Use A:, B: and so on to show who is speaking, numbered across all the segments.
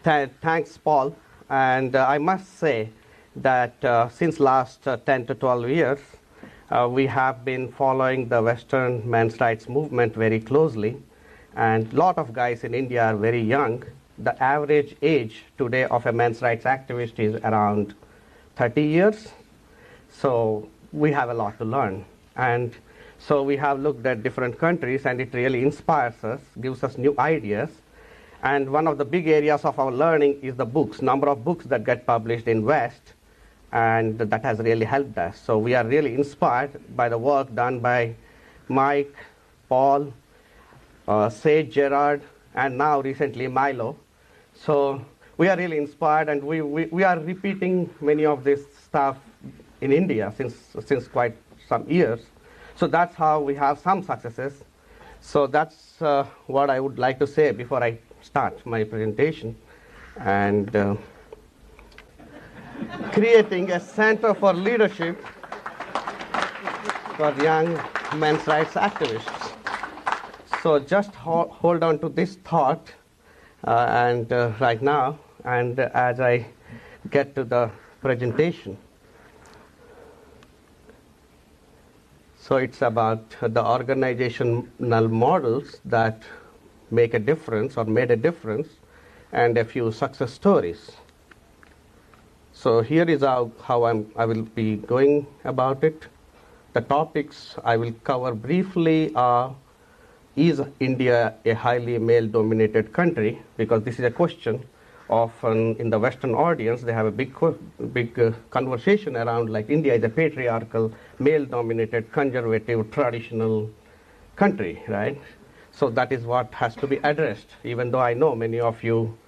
A: Thanks, Paul. And I must say that since last 10 to 12 years, we have been following the Western men's rights movement very closely. And a lot of guys in India are very young. The average age today of a men's rights activist is around 30 years. So we have a lot to learn. And so we have looked at different countries, and it really inspires us, gives us new ideas. And one of the big areas of our learning is the books, number of books that get published in West, and that has really helped us. So we are really inspired by the work done by Mike, Paul, Sage, Gerard, and now recently Milo. So we are really inspired, and we are repeating many of this stuff in India since quite some years. So that's how we have some successes. So that's what I would like to say before I start my presentation. And creating a center for leadership for young men's rights activists. So just hold on to this thought right now, and as I get to the presentation. So it's about the organizational models that make a difference or made a difference, and a few success stories. So here is how I will be going about it. The topics I will cover briefly are: is India a highly male-dominated country? Because this is a question often in the Western audience. They have a big conversation around, like, India is a patriarchal, male-dominated, conservative, traditional country, right? So that is what has to be addressed, even though I know many of you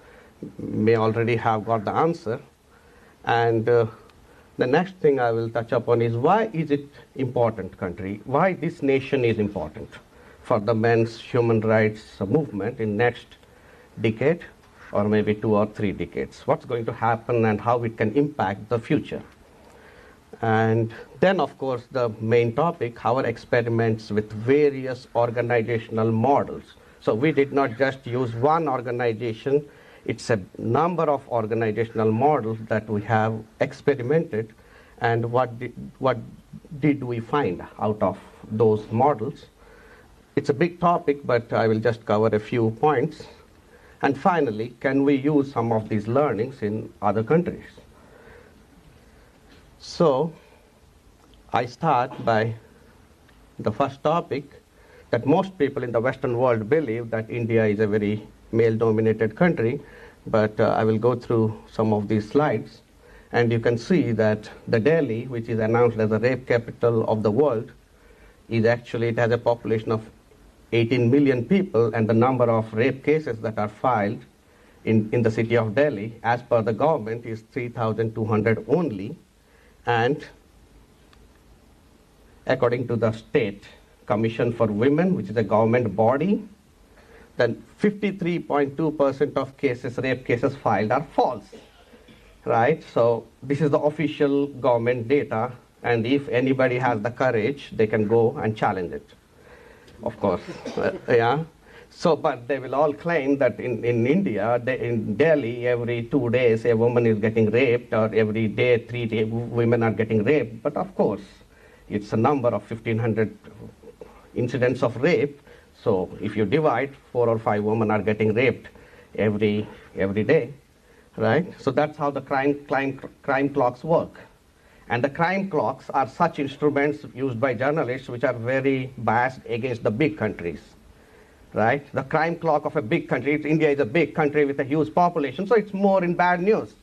A: may already have got the answer. And the next thing I will touch upon is, why is it important country? Why this nation is important for the men's human rights movement in next decade, or maybe 2 or 3 decades. What's going to happen and how it can impact the future. And then, of course, the main topic, our experiments with various organizational models. So we did not just use one organization. It's a number of organizational models that we have experimented, and what did we find out of those models. It's a big topic, but I will just cover a few points. And finally, can we use some of these learnings in other countries? So I start by the first topic, that most people in the Western world believe that India is a very male-dominated country, but I will go through some of these slides, and you can see that the Delhi, which is announced as the rape capital of the world, is actually, it has a population of 18 million people, and the number of rape cases that are filed in the city of Delhi, as per the government, is 3,200 only. And according to the State Commission for Women, which is a government body, then 53.2% of cases, rape cases filed, are false, right? So this is the official government data, and if anybody has the courage, they can go and challenge it. Of course, yeah. So, but they will all claim that in India, in Delhi, every 2 days a woman is getting raped, or every day 3 women are getting raped. But of course, it's a number of 1,500 incidents of rape. So if you divide, 4 or 5 women are getting raped every day, right? So that's how the crime clocks work. And the crime clocks are such instruments used by journalists which are very biased against the big countries, right? The crime clock of a big country, India is a big country with a huge population, so it's more in bad news.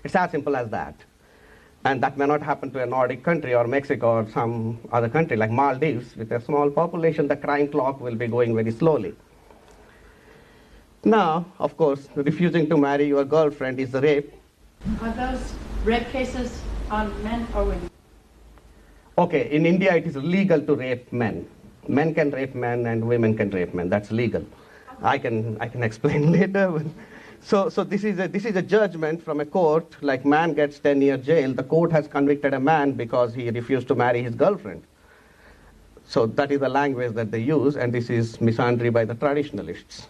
A: It's as simple as that. And that may not happen to a Nordic country or Mexico or some other country like Maldives. With a small population, the crime clock will be going very slowly. Now, of course, refusing to marry your girlfriend is a rape.
B: Are those rape cases on men or women?
A: Okay, in India it is legal to rape men. Men can rape men and women can rape men. That's legal. I can explain later. So this is a judgment from a court. Like, man gets 10 years jail. The court has convicted a man because he refused to marry his girlfriend. So that is the language that they use, and this is misandry by the traditionalists.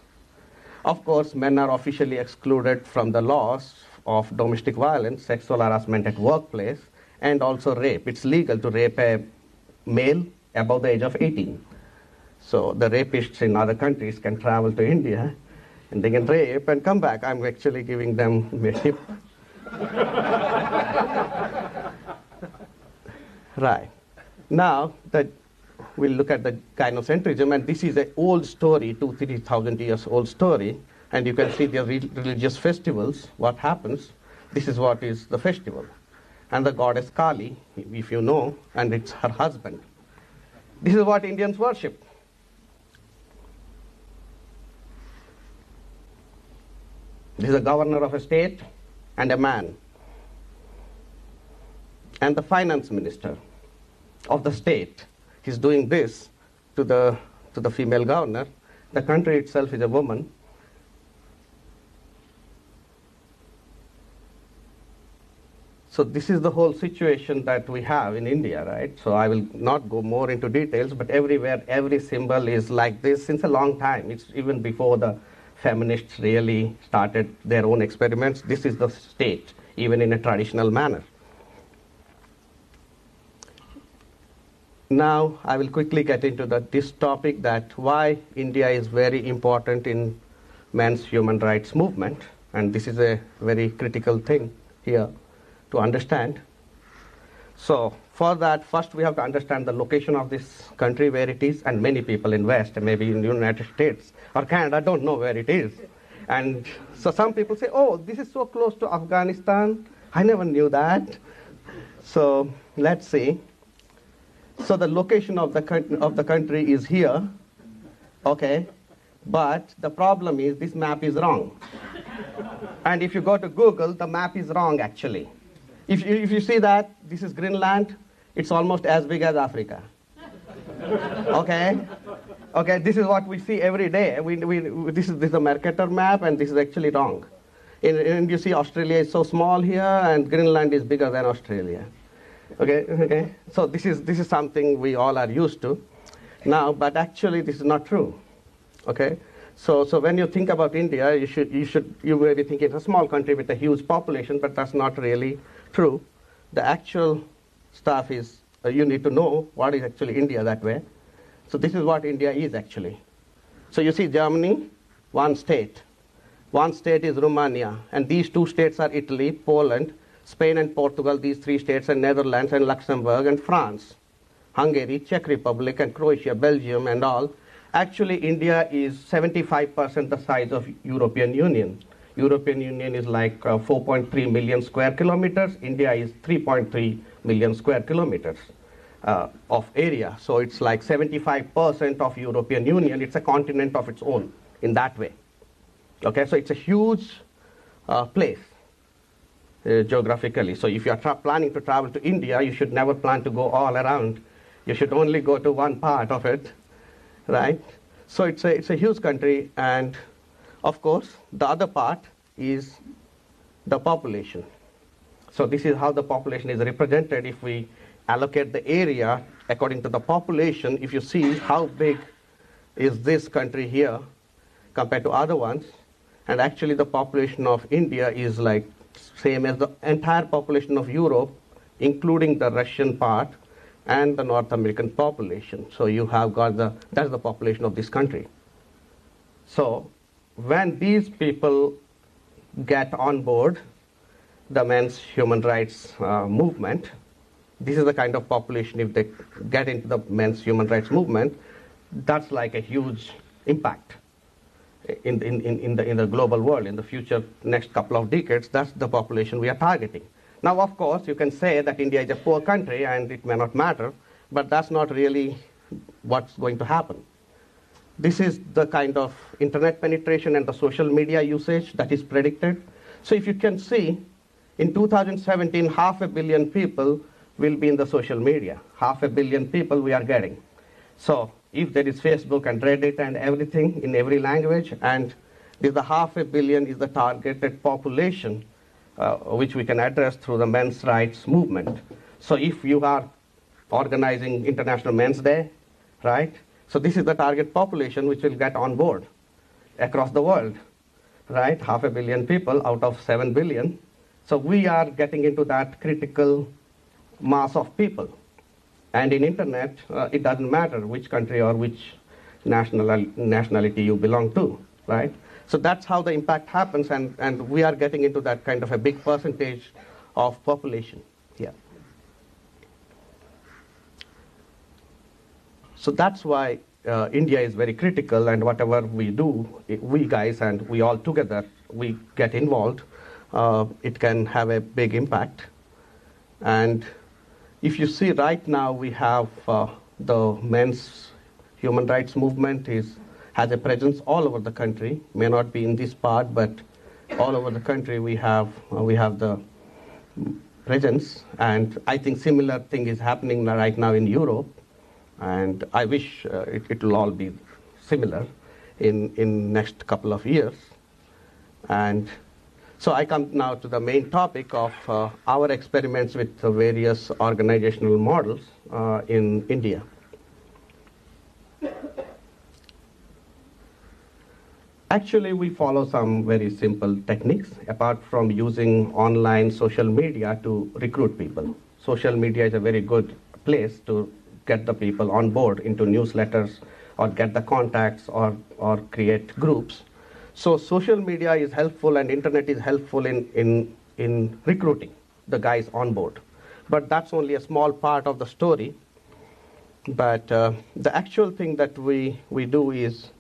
A: Of course, men are officially excluded from the laws of domestic violence, sexual harassment at workplace, and also rape. It's legal to rape a male above the age of 18. So the rapists in other countries can travel to India and they can rape and come back. I'm actually giving them a tip. Right. Now, we'll look at the gynocentrism, and this is an old story, 2,000-3,000 years old story, and you can see the religious festivals, what happens. This is what is the festival. And the goddess Kali, if you know, and it's her husband. This is what Indians worship. This is a governor of a state and a man. And the finance minister of the state is doing this to the female governor. The country itself is a woman. So this is the whole situation that we have in India, right? So I will not go more into details, but everywhere, every symbol is like this since a long time. It's even before the feminists really started their own experiments. This is the state, even in a traditional manner. Now, I will quickly get into this topic, that why India is very important in men's human rights movement. And this is a very critical thing here to understand. So for that, first we have to understand the location of this country, where it is, and many people in West, maybe in the United States or Canada, don't know where it is. And so some people say, oh, this is so close to Afghanistan. I never knew that. So let's see. So the location of the country is here, okay? But the problem is this map is wrong. And if you go to Google, the map is wrong actually. If you see that, this is Greenland, it's almost as big as Africa. Okay? Okay, this is what we see every day. This is a Mercator map, and this is actually wrong. And you see Australia is so small here, and Greenland is bigger than Australia. Okay? So this is something we all are used to now, but actually this is not true. Okay? So when you think about India, you may be thinking it's a small country with a huge population, but that's not really true. The actual stuff is, you need to know what is actually India that way. So this is what India is actually. So you see Germany, one state. One state is Romania, and these two states are Italy, Poland, Spain and Portugal, these three states, and Netherlands and Luxembourg and France, Hungary, Czech Republic and Croatia, Belgium and all. Actually, India is 75% the size of European Union. European Union is like 4.3 million square kilometers. India is 3.3 million square kilometers of area. So it's like 75% of European Union. It's a continent of its own in that way. Okay, so it's a huge place geographically. So if you are planning to travel to India, you should never plan to go all around. You should only go to one part of it. Right? So it's a huge country, and of course the other part is the population. So this is how the population is represented. If we allocate the area according to the population, if you see how big is this country here compared to other ones, and actually the population of India is like same as the entire population of Europe, including the Russian part and the North American population. So you have got that's the population of this country. So when these people get on board the men's human rights movement, this is the kind of population, if they get into the men's human rights movement, that's like a huge impact in the global world, in the future, next couple of decades. That's the population we are targeting. Now, of course, you can say that India is a poor country and it may not matter, but that's not really what's going to happen. This is the kind of internet penetration and the social media usage that is predicted. So if you can see, in 2017, 500 million people will be in the social media. 500 million people we are getting. So if there is Facebook and Reddit and everything in every language, and the 500 million is the targeted population which we can address through the men's rights movement. So if you are organizing International Men's Day, right? So this is the target population which will get on board across the world. right? 500 million people out of 7 billion. So we are getting into that critical mass of people. And in internet, it doesn't matter which country or which nationality you belong to, right? So that's how the impact happens, and we are getting into that kind of a big percentage of population here. So that's why India is very critical, and whatever we do, we guys and we all together, we get involved, it can have a big impact. And if you see right now, we have the men's human rights movement has a presence all over the country. May not be in this part, but all over the country we have the presence. And I think similar thing is happening right now in Europe. And I wish it will all be similar in next couple of years. And so I come now to the main topic of our experiments with the various organizational models in India. Actually, we follow some very simple techniques, apart from using online social media to recruit people. Social media is a very good place to get the people on board into newsletters or get the contacts or create groups. So social media is helpful and internet is helpful in recruiting the guys on board. But that's only a small part of the story. But the actual thing that we do is,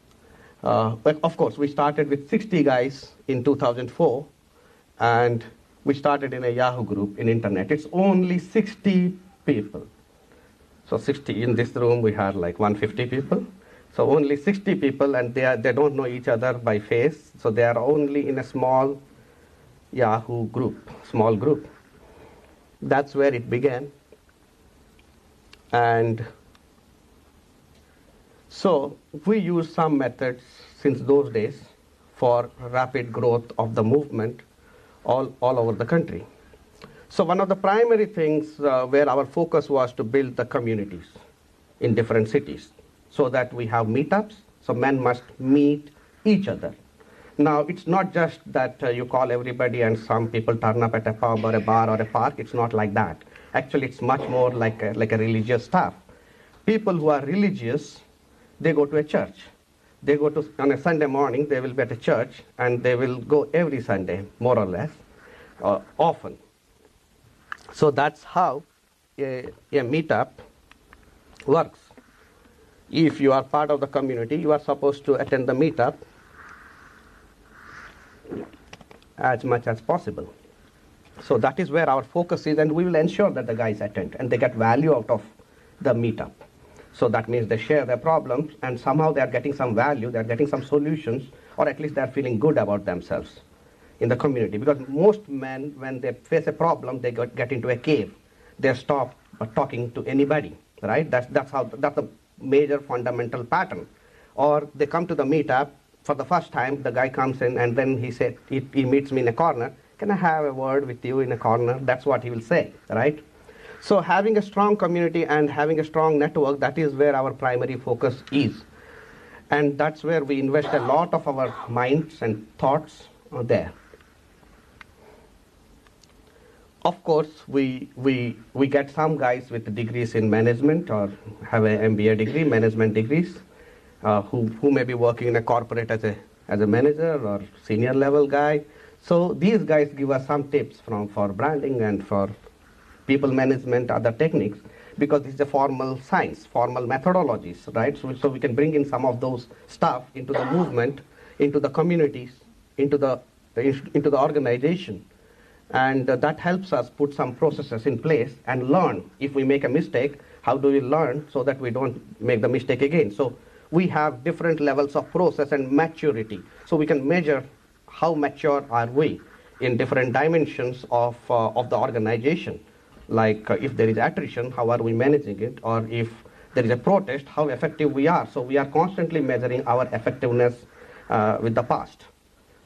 A: well, of course, we started with 60 guys in 2004, and we started in a Yahoo group in internet. It's only 60 people. So 60, in this room we had like 150 people. So only 60 people, and they don't know each other by face. So they are only in a small Yahoo group, small group. That's where it began. And so we use some methods since those days for rapid growth of the movement all over the country. So one of the primary things where our focus was to build the communities in different cities so that we have meetups, so men must meet each other. Now, it's not just that you call everybody and some people turn up at a pub or a bar or a park. It's not like that. Actually, it's much more like a religious stuff. People who are religious, they go to a church. They go to, on a Sunday morning, they will be at a church, and they will go every Sunday, more or less, often. So that's how a meetup works. If you are part of the community, you are supposed to attend the meetup as much as possible. So that is where our focus is, and we will ensure that the guys attend and they get value out of the meetup. So that means they share their problems, and somehow they are getting some value, they are getting some solutions, or at least they are feeling good about themselves in the community. Because most men, when they face a problem, they get into a cave. They stop talking to anybody, right? That's the major fundamental pattern. Or they come to the meetup for the first time, the guy comes in and then he meets me in a corner. Can I have a word with you in a corner? That's what he will say, right? So having a strong community and having a strong network, that is where our primary focus is. And that's where we invest a lot of our minds and thoughts there. Of course, we get some guys with degrees in management or have an MBA degree, management degrees, who may be working in a corporate as a manager or senior level guy. So these guys give us some tips for branding and for people management, other techniques, because it's a formal science, formal methodologies, right? So we can bring in some of those stuff into the movement, into the communities, into the organization. And that helps us put some processes in place and learn. If we make a mistake, how do we learn so that we don't make the mistake again? So we have different levels of process and maturity. So we can measure how mature are we in different dimensions of the organization. Like if there is attrition, how are we managing it? Or if there is a protest, how effective we are. So we are constantly measuring our effectiveness with the past.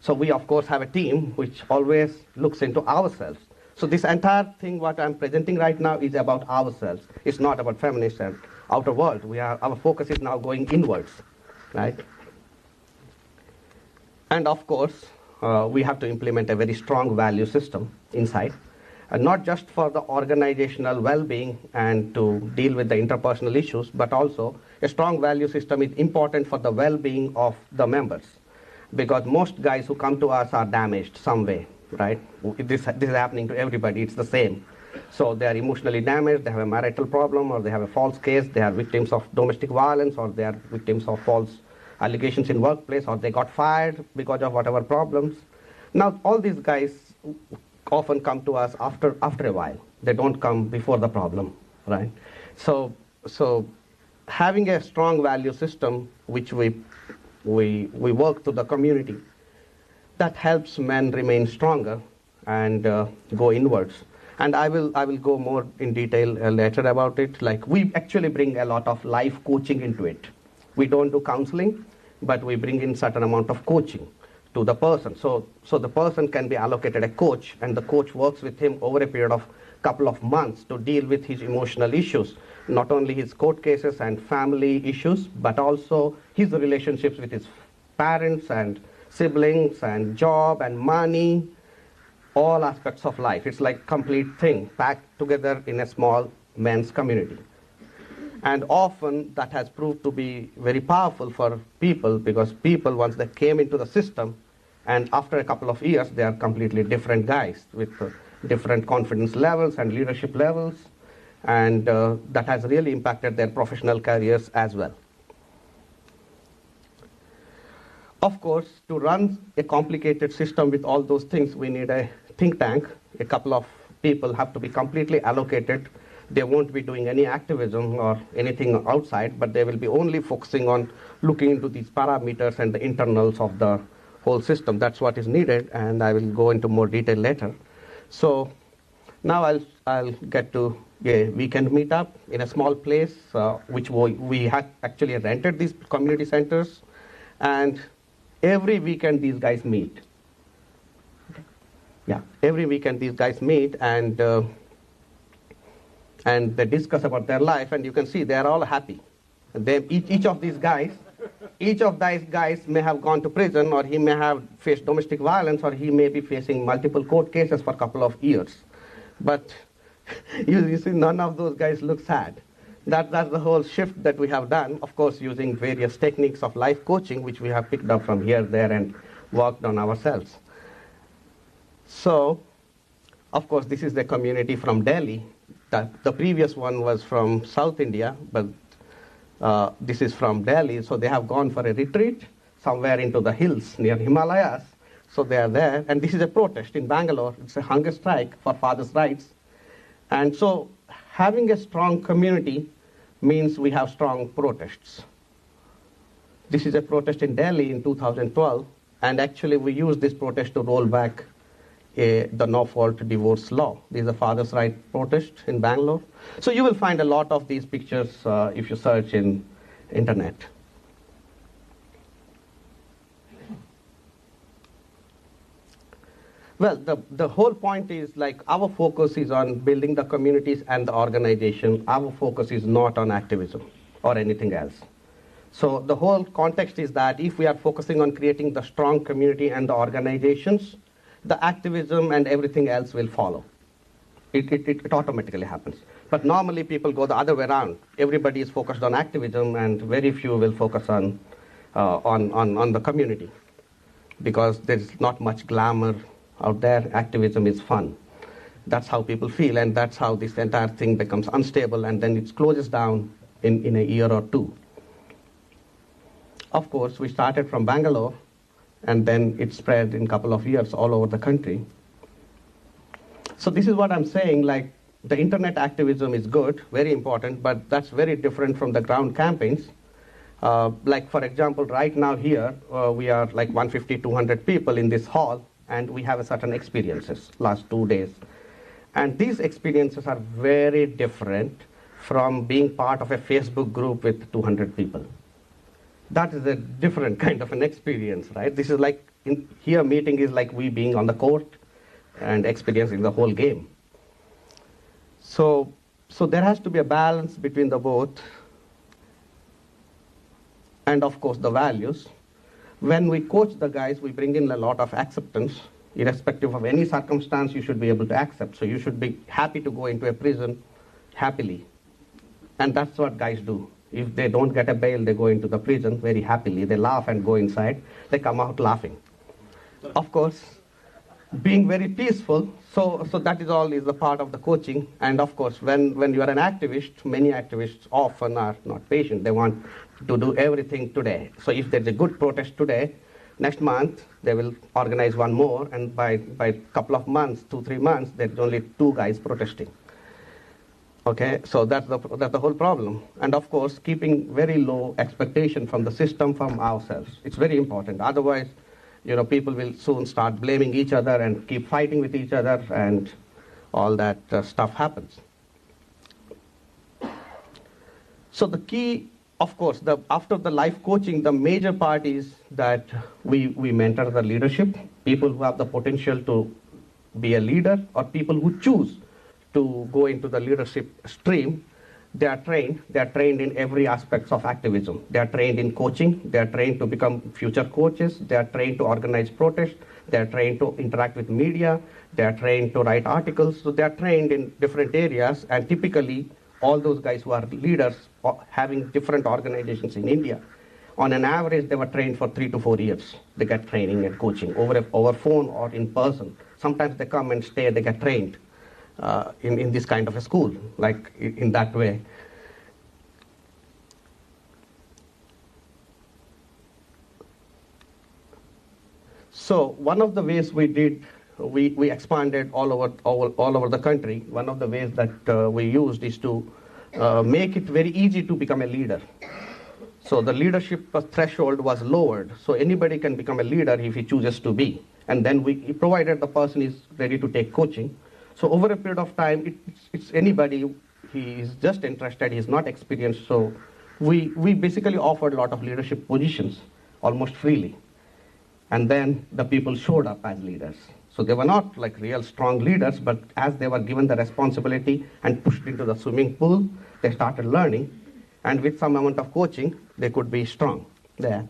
A: So we, of course, have a team which always looks into ourselves. So this entire thing, what I'm presenting right now, is about ourselves. It's not about feminists and outer world. Our focus is now going inwards, right? And of course, we have to implement a very strong value system inside, and not just for the organizational well-being and to deal with the interpersonal issues, but also a strong value system is important for the well-being of the members, because most guys who come to us are damaged some way, right? This is happening to everybody. It's the same. So they are emotionally damaged, they have a marital problem, or they have a false case, they are victims of domestic violence, or they are victims of false allegations in workplace, or they got fired because of whatever problems. Now, all these guys often come to us after a while. They don't come before the problem, right? So having a strong value system, which we work to the community, that helps men remain stronger and go inwards. And I will go more in detail later about it. Like, we actually bring a lot of life coaching into it. We don't do counseling, but we bring in certain amount of coaching to the person. So the person can be allocated a coach, and the coach works with him over a period of couple of months to deal with his emotional issues, not only his court cases and family issues, but also his relationships with his parents and siblings and job and money, all aspects of life. It's like complete thing packed together in a small men's community. And often that has proved to be very powerful for people, because people, once they came into the system, and after a couple of years, they are completely different guys with different confidence levels and leadership levels, and that has really impacted their professional careers as well. Of course, to run a complicated system with all those things, we need a think tank. A couple of people have to be completely allocated. They won't be doing any activism or anything outside, but they will be only focusing on looking into these parameters and the internals of the whole system. That's what is needed, and I will go into more detail later. So now I'll get to a weekend meetup in a small place, which we had actually rented these community centers, and every weekend these guys meet. Yeah, every weekend these guys meet, and they discuss about their life, and you can see they are all happy. Each of these guys may have gone to prison, or he may have faced domestic violence, or he may be facing multiple court cases for a couple of years. But you see, none of those guys look sad. That's the whole shift that we have done, of course, using various techniques of life coaching, which we have picked up from here, there, and worked on ourselves. So, of course, this is the community from Delhi. The previous one was from South India, but this is from Delhi. So they have gone for a retreat somewhere into the hills near Himalayas. So they are there, and this is a protest in Bangalore. It's a hunger strike for fathers' rights. And so having a strong community means we have strong protests. This is a protest in Delhi in 2012, and actually we used this protest to roll back the no-fault divorce law. This is a fathers' right protest in Bangalore. So you will find a lot of these pictures if you search in internet. Well, the whole point is, like, our focus is on building the communities and the organization. Our focus is not on activism or anything else. So the whole context is that if we are focusing on creating the strong community and the organizations, the activism and everything else will follow. It automatically happens. But normally people go the other way around. Everybody is focused on activism, and very few will focus on the community, because there's not much glamour out there. Activism is fun. That's how people feel, and that's how this entire thing becomes unstable, and then it closes down in a year or two. Of course, we started from Bangalore, and then it spread in a couple of years all over the country. So this is what I'm saying, like, the internet activism is good, very important, but that's very different from the ground campaigns. Like, for example, right now here, we are like 150, 200 people in this hall, and we have a certain experiences last 2 days. And these experiences are very different from being part of a Facebook group with 200 people. That is a different kind of an experience, right? This is like, here meeting is like we being on the court and experiencing the whole game. So there has to be a balance between the both, and of course the values. When we coach the guys, we bring in a lot of acceptance. Irrespective of any circumstance, you should be able to accept. So you should be happy to go into a prison happily. And that's what guys do. If they don't get a bail, they go into the prison very happily. They laugh and go inside. They come out laughing. Of course, being very peaceful, so that is all is a part of the coaching. And of course, when you are an activist, many activists often are not patient. They want to do everything today. So if there's a good protest today, next month they will organize one more, and by a couple of months, 2-3 months, there's only 2 guys protesting. Okay, so that's the whole problem. And of course, keeping very low expectation from the system, from ourselves. It's very important. Otherwise, people will soon start blaming each other and keep fighting with each other, and all that stuff happens. So the key, of course, after the life coaching, the major part is that we mentor the leadership, people who have the potential to be a leader, or people who choose to go into the leadership stream. They are trained in every aspect of activism. They are trained in coaching, they are trained to become future coaches, they are trained to organize protests, they are trained to interact with media, they are trained to write articles. So they are trained in different areas, and typically all those guys who are leaders having different organizations in India, on an average they were trained for 3 to 4 years. They get training and coaching over phone or in person. Sometimes they come and stay, they get trained in this kind of a school, like in that way. So one of the ways we did, we expanded all over the country. One of the ways that we used is to make it very easy to become a leader. So the leadership threshold was lowered, so anybody can become a leader if he chooses to be. And then provided the person is ready to take coaching. So over a period of time, it's anybody, he is just interested, he is not experienced. So we basically offered a lot of leadership positions almost freely. And then the people showed up as leaders. So they were not like real strong leaders, but as they were given the responsibility and pushed into the swimming pool, they started learning. And with some amount of coaching, they could be strong there.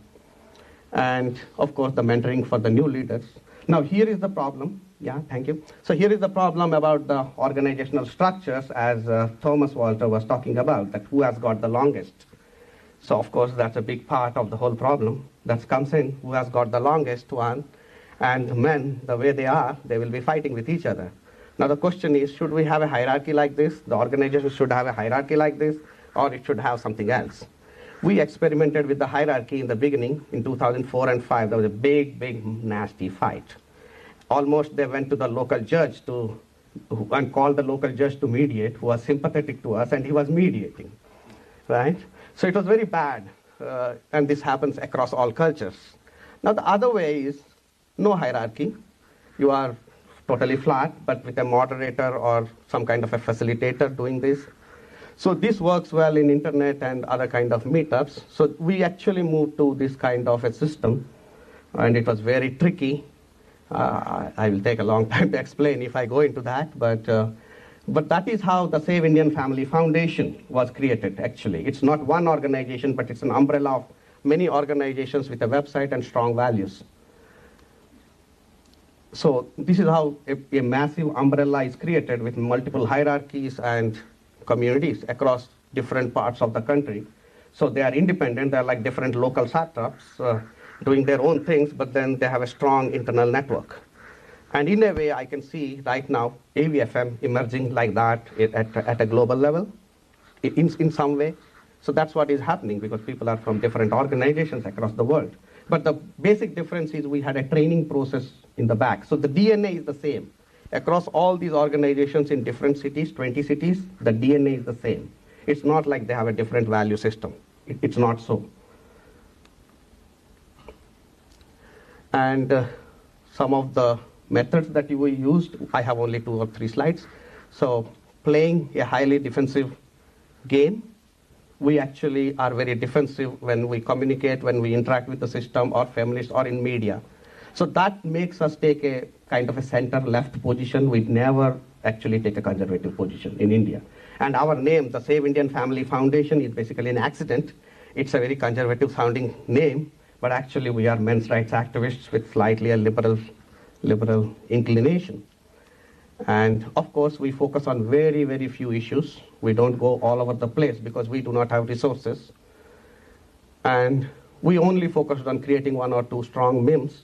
A: And of course, the mentoring for the new leaders. Now here is the problem. Yeah, thank you. So here is the problem about the organizational structures, as Thomas Walter was talking about, that who has got the longest. So of course, that's a big part of the whole problem that comes in, who has got the longest one. And men, the way they are, they will be fighting with each other. Now the question is, should we have a hierarchy like this? The organization should have a hierarchy like this, or it should have something else? We experimented with the hierarchy in the beginning. In 2004 and 2005, there was a big, nasty fight. Almost they went to the local judge and called the local judge to mediate, who was sympathetic to us, and he was mediating, right? So it was very bad, and this happens across all cultures. Now the other way is no hierarchy. You are totally flat, but with a moderator or some kind of a facilitator doing this. So this works well in internet and other kind of meetups. So we actually moved to this kind of a system, and it was very tricky. I will take a long time to explain if I go into that, but that is how the Save Indian Family Foundation was created, actually. It's not one organization, but it's an umbrella of many organizations with a website and strong values. So this is how a massive umbrella is created with multiple hierarchies and communities across different parts of the country. So they are independent, they're like different local startups doing their own things, but then they have a strong internal network. And in a way, I can see right now AVFM emerging like that at a global level in some way. So that's what is happening, because people are from different organizations across the world. But the basic difference is we had a training process in the back. So the DNA is the same. Across all these organizations in different cities, 20 cities, the DNA is the same. It's not like they have a different value system. It's not so. And some of the methods that we used, I have only 2 or 3 slides. So playing a highly defensive game, we actually are very defensive when we communicate, when we interact with the system or feminists or in media. So that makes us take a kind of a center-left position. We never actually take a conservative position in India. And our name, the Save Indian Family Foundation, is basically an accident. It's a very conservative sounding name, but actually we are men's rights activists with slightly a liberal inclination. And of course, we focus on very, very few issues. We don't go all over the place because we do not have resources. And we only focused on creating one or two strong memes,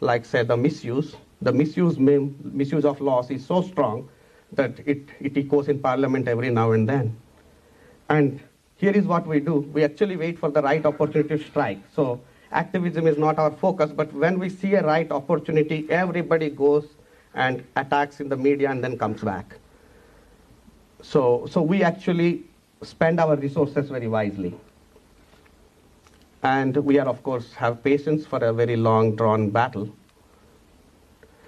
A: like say the misuse. The misuse of laws is so strong that it echoes in parliament every now and then. And here is what we do. We actually wait for the right opportunity to strike. So activism is not our focus, but when we see a right opportunity, everybody goes and attacks in the media and then comes back. So we actually spend our resources very wisely. And we are, of course, have patience for a very long, drawn battle.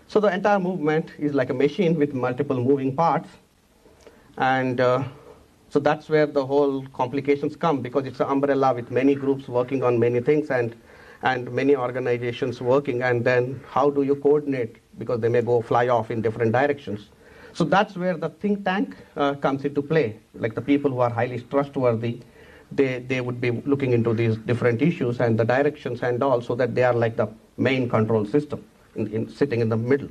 A: So the entire movement is like a machine with multiple moving parts. And so that's where the whole complications come, because it's an umbrella with many groups working on many things and many organizations working. And then how do you coordinate? Because they may go fly off in different directions. So that's where the think tank comes into play. Like the people who are highly trustworthy, they would be looking into these different issues and the directions and all, so that they are like the main control system sitting in the middle.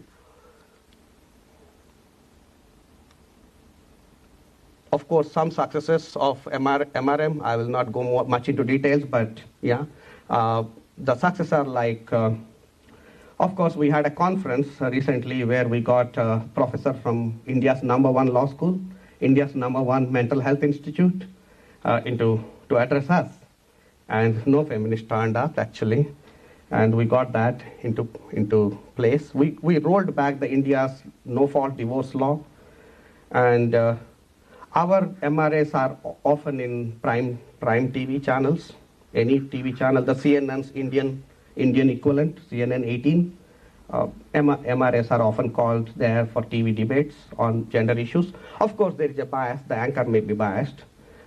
A: Of course, some successes of MRM, I will not go much into details, but yeah, the successes are like, of course, we had a conference recently where we got a professor from India's #1 law school, India's #1 mental health institute, to address us. And no feminist turned up, actually. And we got that into place. We rolled back the India's no-fault divorce law. And our MRAs are often in prime TV channels, any TV channel, the CNN's Indian equivalent, CNN 18. MRAs are often called there for TV debates on gender issues. Of course, there is a bias. The anchor may be biased,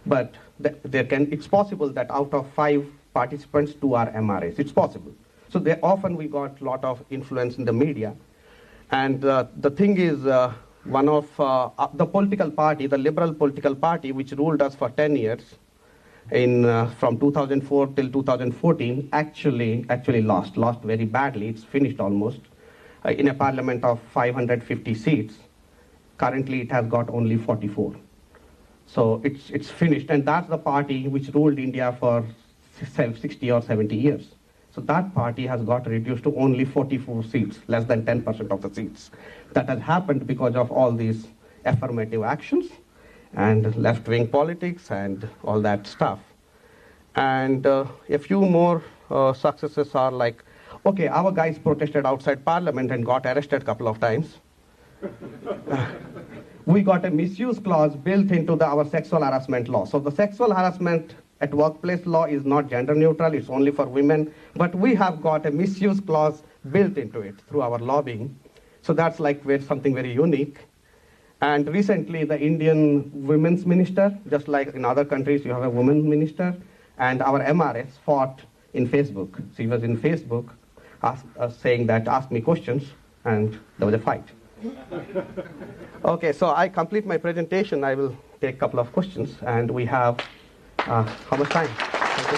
A: but it's possible that out of 5 participants, 2 are MRAs. It's possible. So we got a lot of influence in the media. And the thing is, one of the political party, the liberal political party, which ruled us for 10 years, from 2004 till 2014, actually lost very badly. It's finished almost in a parliament of 550 seats. Currently, it has got only 44. So it's finished, and that's the party which ruled India for 60 or 70 years. So that party has got reduced to only 44 seats, less than 10% of the seats. That has happened because of all these affirmative actions and left-wing politics and all that stuff. And a few more successes are like, okay, our guys protested outside Parliament and got arrested a couple of times. We got a misuse clause built into our sexual harassment law. So the sexual harassment at workplace law is not gender neutral, it's only for women, but we have got a misuse clause built into it through our lobbying. So that's like something very unique. And recently, the Indian women's minister, just like in other countries, you have a women's minister, and our MRS fought in Facebook. She was in Facebook saying that, ask me questions, and there was a fight. Okay, so I complete my presentation. I will take a couple of questions, and we have how much time? Thank you.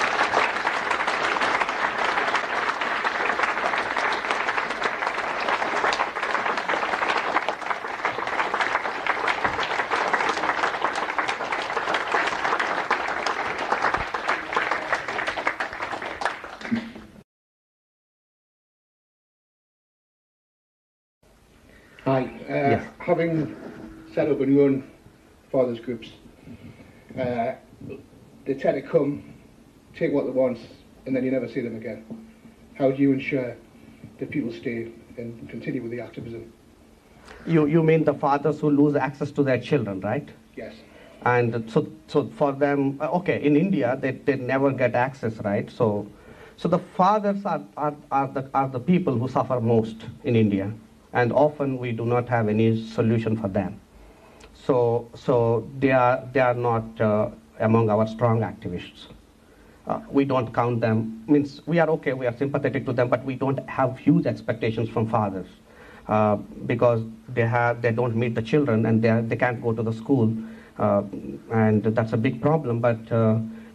C: Hi.
A: Yes.
C: Having set up and run fathers groups, they tend to come, take what they want, and then you never see them again. How do you ensure that people stay and continue with the activism?
A: You mean the fathers who lose access to their children, right?
C: Yes.
A: And so for them, okay, in India, they never get access, right? So the fathers are the people who suffer most in India, and often we do not have any solution for them. So they are not among our strong activists. We don't count them. Means we are okay, we are sympathetic to them, but we don't have huge expectations from fathers because they don't meet the children and they can't go to the school, and that's a big problem. But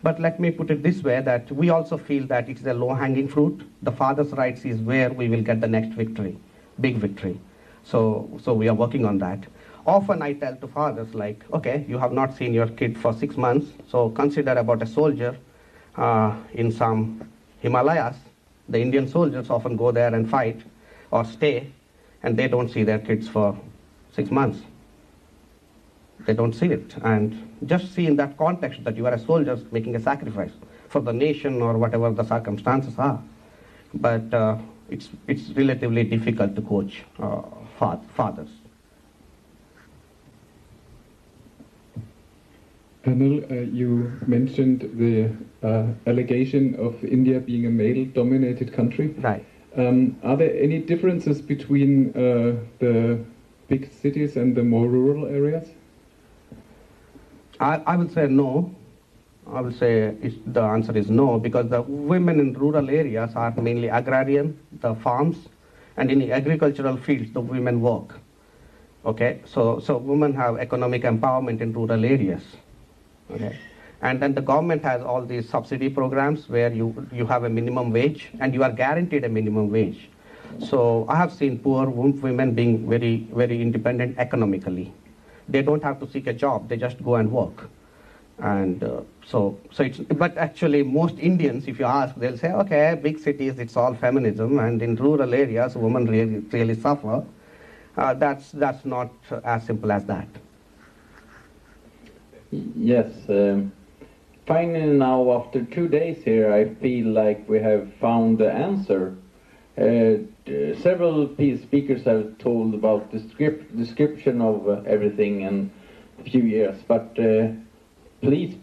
A: But let me put it this way, that we also feel that it's a low-hanging fruit. The father's rights is where we will get the next victory, big victory. So we are working on that. Often I tell to fathers, like, okay, you have not seen your kid for 6 months, so consider about a soldier in some Himalayas. The Indian soldiers often go there and fight or stay, and they don't see their kids for 6 months. They don't see it. And just see in that context that you are a soldier making a sacrifice for the nation or whatever the circumstances are. But it's relatively difficult to coach fathers.
D: Anil, you mentioned the allegation of India being a male-dominated country.
A: Right.
D: Are there any differences between the big cities and the more rural areas?
A: I will say no. I will say the answer is no, because the women in rural areas are mainly agrarian, the farms, and in the agricultural fields the women work. Okay, so women have economic empowerment in rural areas. Okay, and then the government has all these subsidy programs where you have a minimum wage and you are guaranteed a minimum wage. So I have seen poor women being very, very independent economically. They don't have to seek a job, they just go and work. And so it's, but actually most Indians, if you ask, they'll say, okay, big cities, it's all feminism, and in rural areas, women really suffer. That's not as simple as that.
E: Yes. Finally now, after 2 days here, I feel like we have found the answer. Several speakers have told about the description of everything in a few years, but please,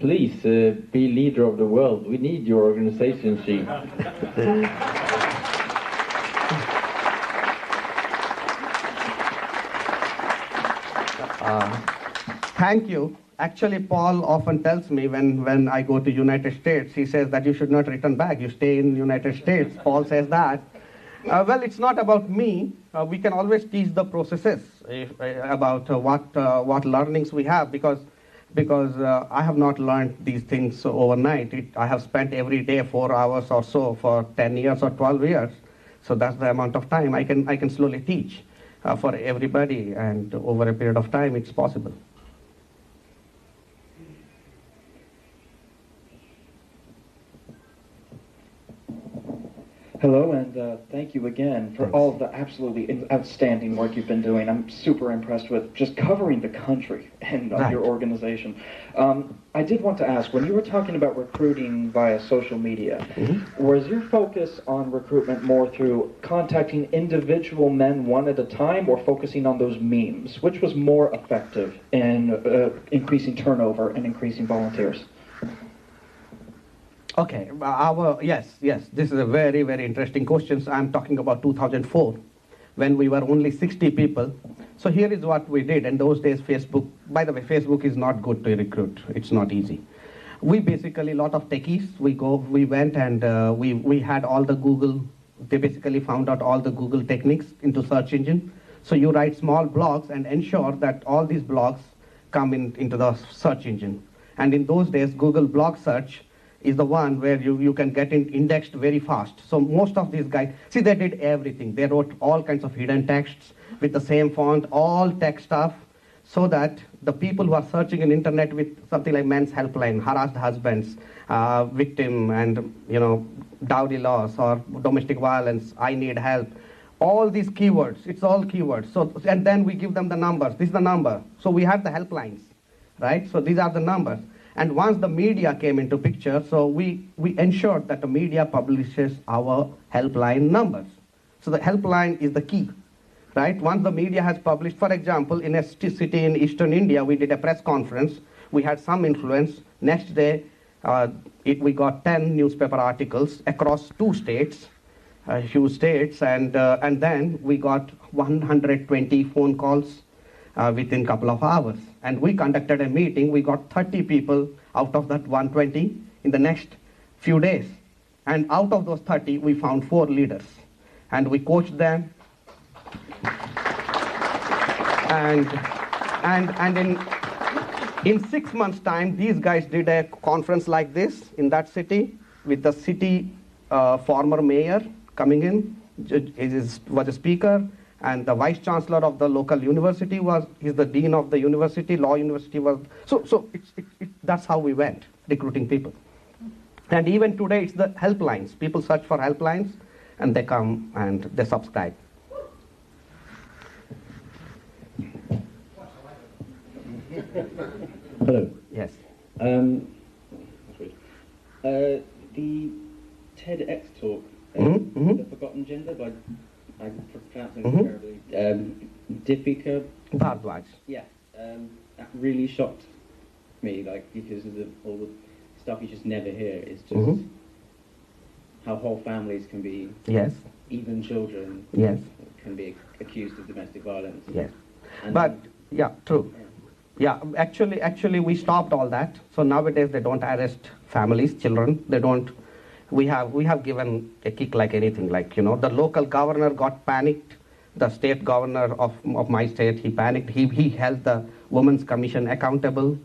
E: be leader of the world. We need your organization, Chief.
A: Thank you. Actually, Paul often tells me when I go to United States, he says that you should not return back. You stay in United States. Paul says that. Well, it's not about me. We can always teach the processes about what learnings we have, because I have not learned these things overnight. I have spent every day 4 hours or so for 10 years or 12 years. So that's the amount of time I can slowly teach for everybody, and over a period of time, it's possible.
F: Hello, and thank you again for all of the absolutely outstanding work you've been doing. I'm super impressed with just covering the country and your organization. I did want to ask, when you were talking about recruiting via social media, was your focus on recruitment more through contacting individual men one at a time, or focusing on those memes? Which was more effective in increasing turnover and increasing volunteers?
A: Okay, yes, this is a very, very interesting question. So I'm talking about 2004, when we were only 60 people. So here is what we did. In those days, Facebook, by the way, Facebook is not good to recruit. It's not easy. We basically, a lot of techies, we went and we had all the Google, they basically found out all the Google techniques into search engine. So you write small blogs and ensure that all these blogs come into the search engine. And in those days, Google blog search is the one where you can get indexed very fast. So most of these guys, see, they did everything. They wrote all kinds of hidden texts with the same font, all tech stuff, so that the people who are searching in internet with something like men's helpline, harassed husbands, victim, and dowry loss or domestic violence, I need help, all these keywords, it's all keywords. So, and then we give them the numbers. This is the number. So we have the helplines, right? So these are the numbers. And once the media came into picture, so we ensured that the media publishes our helpline numbers. So the helpline is the key, right? Once the media has published, for example, in a city in eastern India, we did a press conference. We had some influence. Next day, we got 10 newspaper articles across 2 states, huge states, and then we got 120 phone calls within a couple of hours. And we conducted a meeting. We got 30 people out of that 120 in the next few days. And out of those 30, we found 4 leaders. And we coached them. And In 6 months' time, these guys did a conference like this in that city with the city former mayor coming in, was a speaker, and the vice chancellor of the local university is the dean of the university, law university was. So that's how we went, recruiting people. And even today, it's the helplines. People search for helplines, and they come and they subscribe.
G: Hello.
A: Yes.
G: The TEDx talk, The Forgotten Gender, by, I'm pronouncing it terribly, Deepika
A: Bhardwaj.
G: Yeah, that really shocked me, like, because of all the stuff you just never hear. It's just how whole families can be,
A: Yes.
G: even children,
A: Yes.
G: can be accused of domestic violence.
A: Yes.
G: And
A: But, yeah, true. Yeah, actually, we stopped all that. So nowadays they don't arrest families, children. They don't. We have given a kick like anything. Like, you know, the local governor got panicked. The state governor of my state, he panicked. He held the Women's Commission accountable,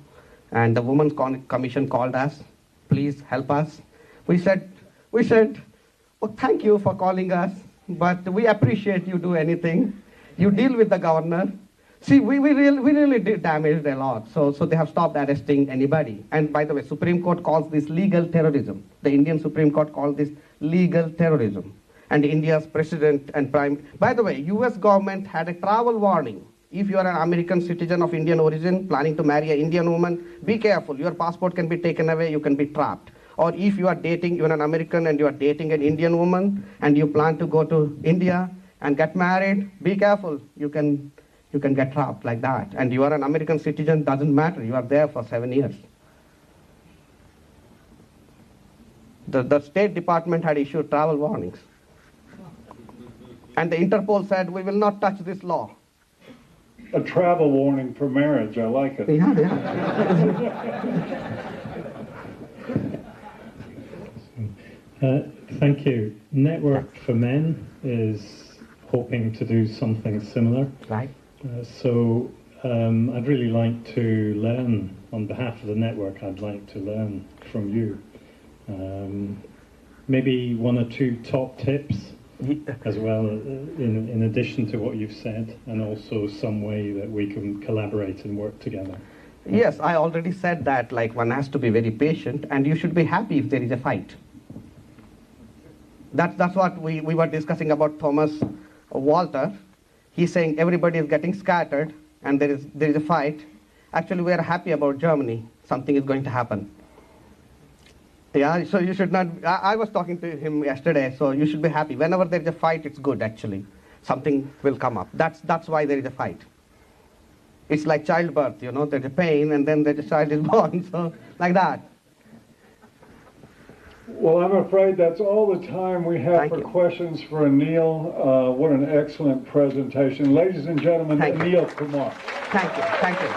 A: and the Women's Commission called us. Please help us. We said, well, thank you for calling us, but we appreciate you do anything. You deal with the governor. See, we really did damage a lot, so they have stopped arresting anybody. And by the way, Supreme Court calls this legal terrorism. The Indian Supreme Court calls this legal terrorism. And India's president and prime... By the way, US government had a travel warning. If you are an American citizen of Indian origin, planning to marry an Indian woman, be careful. Your passport can be taken away, you can be trapped. Or if you are dating, you're an American and you are dating an Indian woman, and you plan to go to India and get married, be careful. You can get trapped like that. And you are an American citizen, doesn't matter. You are there for 7 years. The State Department had issued travel warnings. And the Interpol said, we will not touch this law.
H: A travel warning for marriage, I like it.
I: Thank you. Network for Men is hoping to do something similar.
A: Right.
I: So I'd really like to learn, on behalf of the network, I'd like to learn from you. Maybe 1 or 2 top tips as well, in addition to what you've said, and also some way that we can collaborate and work together.
A: Yes, I already said that, like, one has to be very patient, and you should be happy if there is a fight. That's what we were discussing about Thomas Walter. He's saying everybody is getting scattered, and there is a fight. Actually, we are happy about Germany. Something is going to happen. Yeah, so you should not... I was talking to him yesterday, so you should be happy. Whenever there is a fight, it's good, actually. Something will come up. That's why there is a fight. It's like childbirth, you know, there's a pain, and then the child is born, so like that.
H: Well, I'm afraid that's all the time we have for questions for Anil. What an excellent presentation. Ladies and gentlemen, Anil Kumar.
A: Thank you.